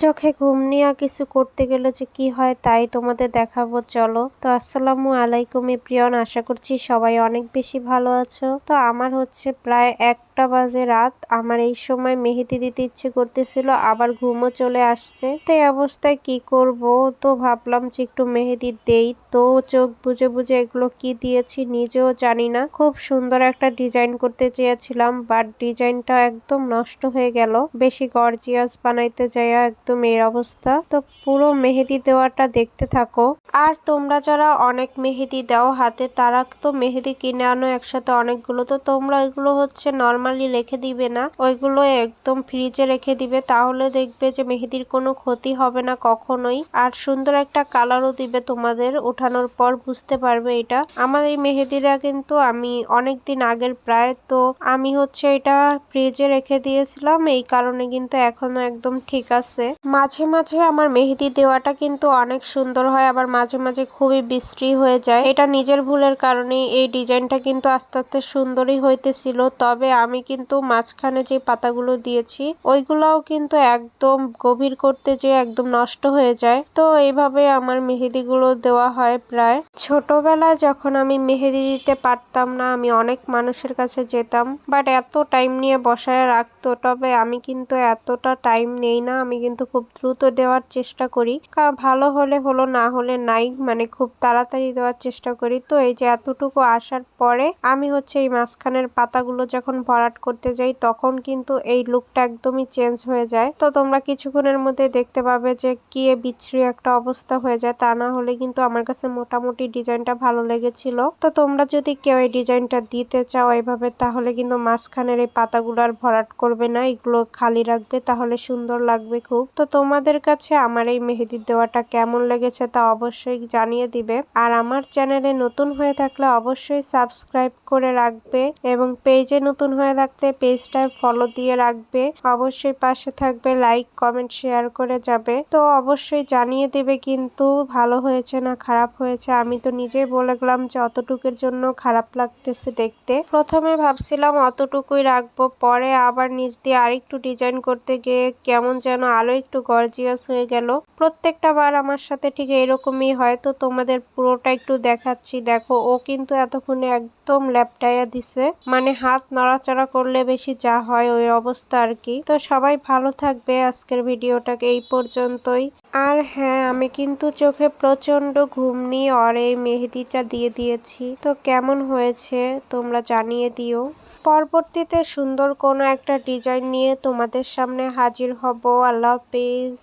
চোখে ঘুম নিয়ে কিছু করতে গেলে যে কি হয় তাই তোমাদের দেখাবো, চলো। তো আসসালামু আলাইকুম এভরিওয়ান, আশা করছি সবাই অনেক বেশি ভালো আছো। তো আমার হচ্ছে প্রায় 1টা বাজে রাত। আমার এই সময় মেহেদি দিতে ইচ্ছে করতেছিল, আবার ঘুমও চলে আসছে। তো এই অবস্থায় কি করব, তো ভাবলাম যে একটু মেহেদি দেই। তো চোখ বুজে বুজে এগুলো কি দিয়েছি নিজেও জানি না। খুব সুন্দর একটা ডিজাইন করতে চেয়েছিলাম, বাট ডিজাইনটা একদম নষ্ট হয়ে গেল। বেশি গর্জিয়াস বানাইতে যাইয়া একদম এর অবস্থা। তো পুরো মেহেদি দেওয়াটা দেখতে থাকো। আর তোমরা যারা অনেক মেহেদি দাও হাতে, তারা তো মেহেদি কিনে আনো একসাথে অনেকগুলো, তো তোমরা ওইগুলো হচ্ছে নর্মালি রেখে দিবে না, ওইগুলো একদম ফ্রিজে রেখে দিবে। তাহলে দেখবে যে মেহেদির কোনো ক্ষতি হবে না কখনোই, আর সুন্দর একটা কালারও দিবে তোমাদের ওঠানোর পর, বুঝতে পারবে এটা। আমার এই মেহেদিরা কিন্তু আমি অনেকদিন আগের প্রায়, তো আমি হচ্ছে এটা ফ্রিজে রেখে দিয়েছিলাম, এই কারণে কিন্তু এখনো একদম ঠিক আছে। মাঝে মাঝে আমার মেহেদি দেওয়াটা কিন্তু অনেক সুন্দর হয়, আবার মাঝে মাঝে খুবই বিশ্রী হয়ে যায়। এটা নিজের ভুলের কারণে এই ডিজাইনটা কিন্তু আস্তে আস্তে সুন্দরই হইতেছিল। তবে আমি কিন্তু মাঝখানে যে পাতাগুলো দিয়েছি ওইগুলাও কিন্তু একদম গভীর করতে যে একদম নষ্ট হয়ে যায়। তো এইভাবে আমার মেহেদিগুলো দেওয়া হয় প্রায়। ছোটবেলায় যখন আমি মেহেদি দিতে পারতাম না, আমি অনেক মানুষের কাছে যেতাম, বাট এত টাইম নিয়ে বসায় রাখতো। তবে আমি কিন্তু এতটা টাইম নেই না, আমি কিন্তু খুব দ্রুত দেওয়ার চেষ্টা করি। ভালো হলে হলো, না হলে নাই, মানে খুব তাড়াতাড়ি দেওয়ার চেষ্টা করি। তো এই যে এতটুকু আসার পরে আমি হচ্ছে এই মাঝখানের পাতাগুলো যখন ভরাট করতে যাই, তখন কিন্তু এই লুকটা একদমই চেঞ্জ হয়ে যায়। তো তোমরা কিছুক্ষণের মধ্যে দেখতে পাবে যে কি বিচ্ছিরি একটা অবস্থা হয়ে যায়। তা না হলে কিন্তু আমার কাছে মোটামুটি ডিজাইনটা ভালো লেগেছিল। তো তোমরা যদি কেউ এই ডিজাইনটা দিতে চাও এইভাবে, তাহলে কিন্তু মাঝখানের এই পাতাগুলো আর ভরাট করবে না, এগুলো খালি রাখবে, তাহলে সুন্দর লাগবে খুব। তো তোমাদের কাছে আমার এই মেহেদি দেওয়াটা কেমন লেগেছে তা অবশ্যই জানিয়ে দিবে। আর আমার চ্যানেলে নতুন হয়ে থাকলে অবশ্যই সাবস্ক্রাইব করে রাখবে, এবং পেজে নতুন হয়ে থাকলে পেজটায় ফলো দিয়ে রাখবে। অবশ্যই পাশে থাকবে, লাইক কমেন্ট শেয়ার করে যাবে। তো অবশ্যই জানিয়ে দেবে কিন্তু ভালো হয়েছে না খারাপ হয়েছে। আমি তো নিজেই বলে গেলাম যে অতটুকুর জন্য খারাপ লাগতেছে দেখতে। প্রথমে ভাবছিলাম অতটুকুই রাখবো, পরে আবার নিচ দিয়ে আরেকটু ডিজাইন করতে গিয়ে কেমন যেন আলো একটু গর্জিয়াস হয়ে গেল। প্রত্যেকটা বার আমার সাথে ঠিক এরকমই হয়। তো তোমাদের পুরোটা একটু দেখাচ্ছি, দেখো ও কিন্তু এতক্ষণে একদম ল্যাপটাইয়া দিছে, মানে হাত নড়াচড়া করলে বেশি যা হয় ওই অবস্থা আর কি। তো সবাই ভালো থাকবে, আজকের ভিডিওটাকে এই পর্যন্তই। আর হ্যাঁ, আমি কিন্তু চোখে প্রচন্ড ঘুম নিয়ে আর এই মেহেদিটা দিয়ে দিয়েছি। তো কেমন হয়েছে তোমরা জানিয়ে দিও। পরবর্তীতে সুন্দর কোনো একটা ডিজাইন নিয়ে তোমাদের সামনে হাজির হব। আল্লাহ হাফেজ।